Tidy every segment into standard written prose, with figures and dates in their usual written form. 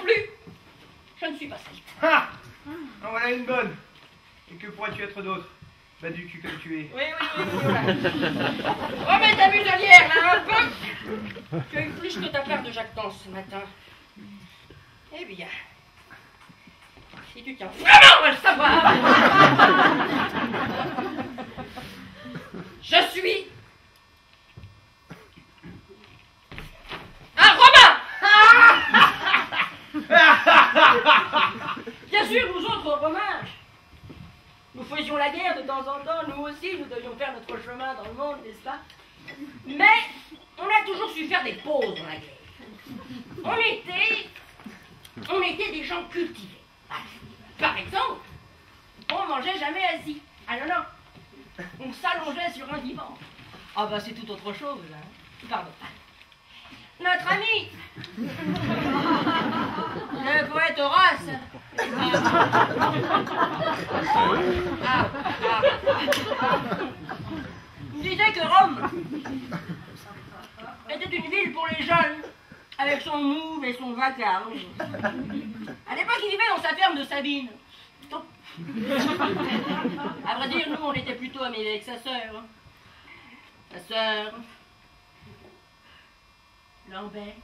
plus. Je ne suis pas sadique. Ah, en voilà une bonne. Et que pourrais-tu être d'autre? Bah du cul comme tu es. Oui, voilà. Remets ta muselière, là, un peu. Tu as eu plus que ta part de jactance ce matin. Eh bien, si tu tiens vraiment à le savoir, je suis un Romain. Bien sûr, nous autres Romains, nous faisions la guerre de temps en temps, nous aussi, nous devions faire notre chemin dans le monde, n'est-ce pas? Mais on a toujours su faire des pauses dans la guerre. On était des gens cultivés. Par exemple, on mangeait jamais assis. Ah non, non, on s'allongeait sur un divan. Ah bah c'est tout autre chose, hein. Pardon. Notre ami, le poète Horace, disait que Rome était une ville pour les jeunes, avec son mouve et son vacarme. À l'époque, il vivait dans sa ferme de Sabine. À vrai dire, nous, on était plutôt amis avec sa sœur. Sa sœur, Lambert,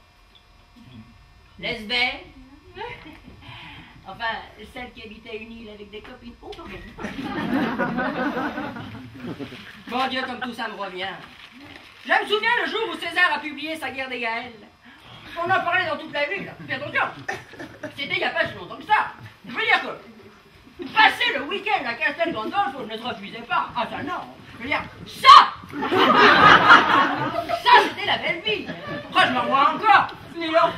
Lesbeth, enfin, celle qui habitait une île avec des copines. Oh, pardon. Mon Dieu, comme tout ça me revient. Je me souviens le jour où César a publié sa guerre des Gaëls. On en parlait dans toute la ville. Fais attention, c'était il n'y a pas si longtemps que ça. Je veux dire que passer le week-end à Castel Gandolfo ne te refusait pas. Ah ça non. Je veux dire, ça c'était la belle vie. Oh, je me revois encore. Dis donc.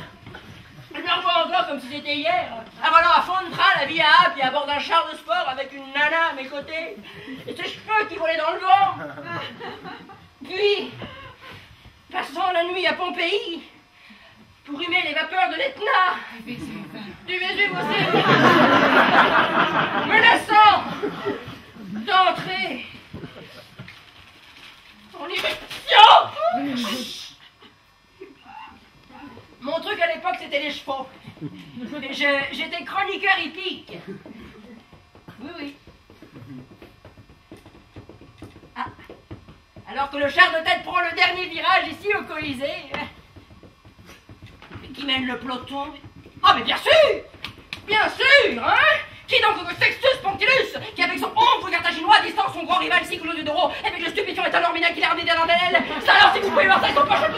Je me revois encore comme si c'était hier. Avant à fond de train, la vie à puis à bord d'un char de sport avec une nana à mes côtés. Et ses cheveux qui volaient dans le vent. Puis, passant la nuit à Pompéi, pour humer les vapeurs de l'Etna, du Vésuve aussi, menaçant d'entrer en éruption. Mon truc à l'époque, c'était les chevaux. Et j'étais chroniqueur hippique. Oui, oui. Ah. Alors que le char de tête prend le dernier virage ici au Colisée, qui mène le peloton. Ah, mais bien sûr! Bien sûr, hein? Qui donc que Sextus Pompilus, qui avec son ombre carthaginois distance son grand rival Siculo Diodoro, et avec le stupéfiant étalon Mina qui l'a ramené dans l'aile. Ça alors, si vous pouvez voir ça, ils sont pas chauds,